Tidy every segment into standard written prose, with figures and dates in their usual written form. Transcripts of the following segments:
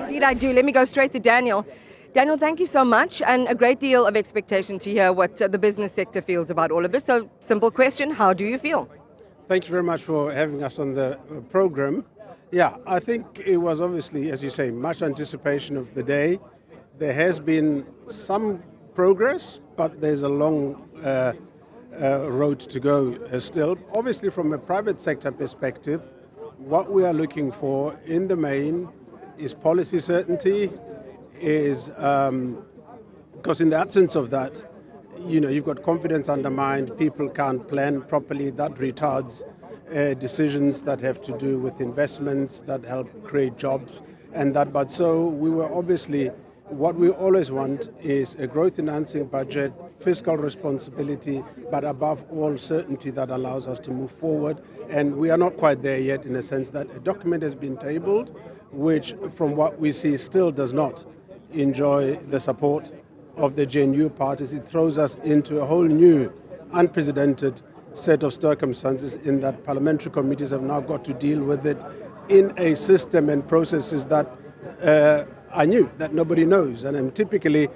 Indeed I do. Let me go straight to Daniel. Daniel, thank you so much, and a great deal of expectation to hear what the business sector feels about all of this. So, simple question, how do you feel? Thank you very much for having us on the program. Yeah, I think it was obviously, as you say, much anticipation of the day. There has been some progress, but there's a long road to go still. Obviously, from a private sector perspective, what we are looking for in the main is policy certainty, because in the absence of that, you've got confidence undermined, people can't plan properly, that retards decisions that have to do with investments that help create jobs and that. But so we were obviously, what we always want is a growth enhancing budget, fiscal responsibility, but above all certainty that allows us to move forward. And we are not quite there yet, in the sense that a document has been tabled, which from what we see still does not enjoy the support of the GNU parties. It throws us into a whole new, unprecedented set of circumstances in that parliamentary committees have now got to deal with it in a system and processes that are new, that nobody knows. And then typically,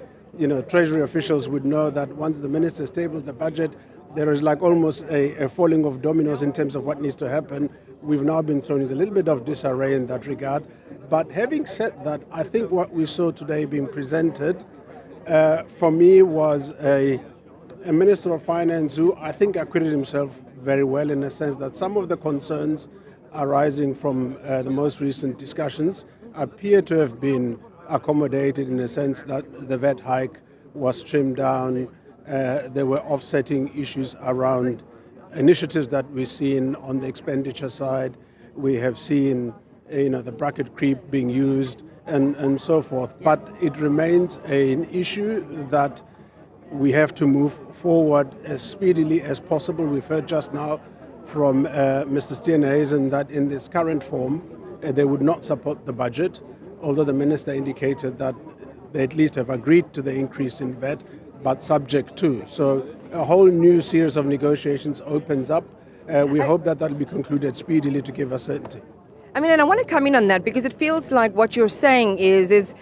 Treasury officials would know that once the ministers tabled the budget, there is like almost a falling of dominoes in terms of what needs to happen. We've now been thrown into a little bit of disarray in that regard. But having said that, I think what we saw today being presented, for me, was a Minister of Finance who I think acquitted himself very well, in the sense that some of the concerns arising from the most recent discussions appear to have been accommodated, in the sense that the VAT hike was trimmed down. There were offsetting issues around initiatives that we've seen on the expenditure side. We have seen the bracket creep being used and so forth. But it remains an issue that we have to move forward as speedily as possible. We've heard just now from Mr. Steenhuisen that in this current form, they would not support the budget, although the minister indicated that they at least have agreed to the increase in VAT, but subject to. So a whole new series of negotiations opens up. We hope that will be concluded speedily to give us certainty. And I want to come in on that, because it feels like what you're saying is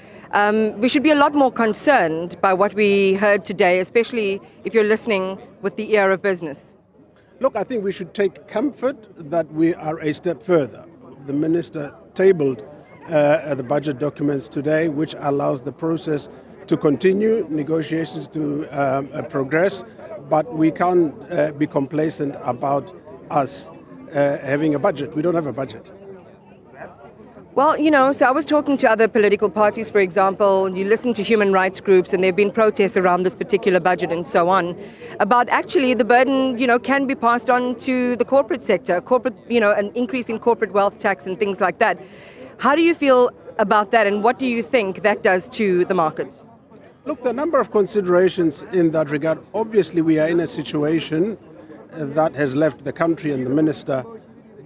we should be a lot more concerned by what we heard today, especially if you're listening with the ear of business. Look, I think we should take comfort that we are a step further. The minister tabled the budget documents today, which allows the process to continue, negotiations to progress, but we can't be complacent about us having a budget. We don't have a budget. Well, so I was talking to other political parties, for example. You listen to human rights groups, and there have been protests around this particular budget and so on, about actually the burden, can be passed on to the corporate sector, an increase in corporate wealth tax and things like that. How do you feel about that, and what do you think that does to the markets? Look, the number of considerations in that regard. Obviously, we are in a situation that has left the country and the minister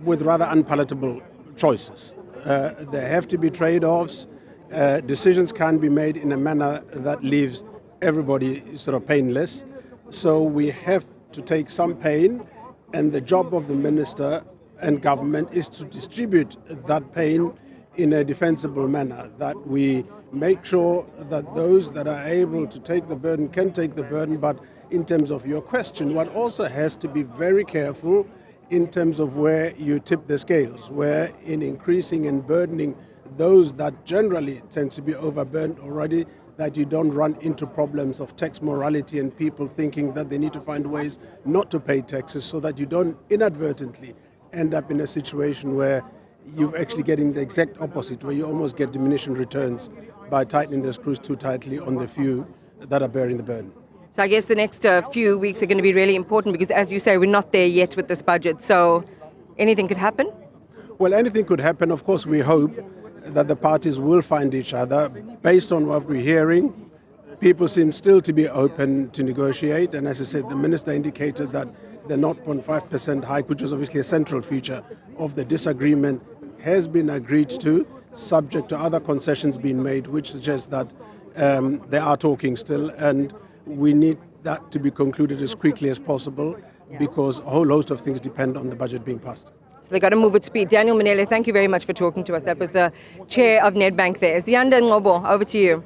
with rather unpalatable choices. There have to be trade-offs. Decisions can be made in a manner that leaves everybody sort of painless. So we have to take some pain, and the job of the minister and government is to distribute that pain in a defensible manner, that we make sure that those that are able to take the burden can take the burden. But in terms of your question, one also has to be very careful in terms of where you tip the scales, where in increasing and burdening those that generally tend to be overburdened already, that you don't run into problems of tax morality and people thinking that they need to find ways not to pay taxes, so that you don't inadvertently end up in a situation where you're actually getting the exact opposite, where you almost get diminishing returns by tightening the screws too tightly on the few that are bearing the burden. So I guess the next few weeks are going to be really important, because, as you say, we're not there yet with this budget. So anything could happen? Well, anything could happen. Of course, we hope that the parties will find each other. Based on what we're hearing, people seem still to be open to negotiate. And as I said, the minister indicated that the 0.5% hike, which was obviously a central feature of the disagreement, has been agreed to, subject to other concessions being made, which suggests that they are talking still. And we need that to be concluded as quickly as possible, because a whole host of things depend on the budget being passed. So they got to move at speed. Daniel Mminele, thank you very much for talking to us. That was the chair of Nedbank there. Ziyanda Ngobo, over to you.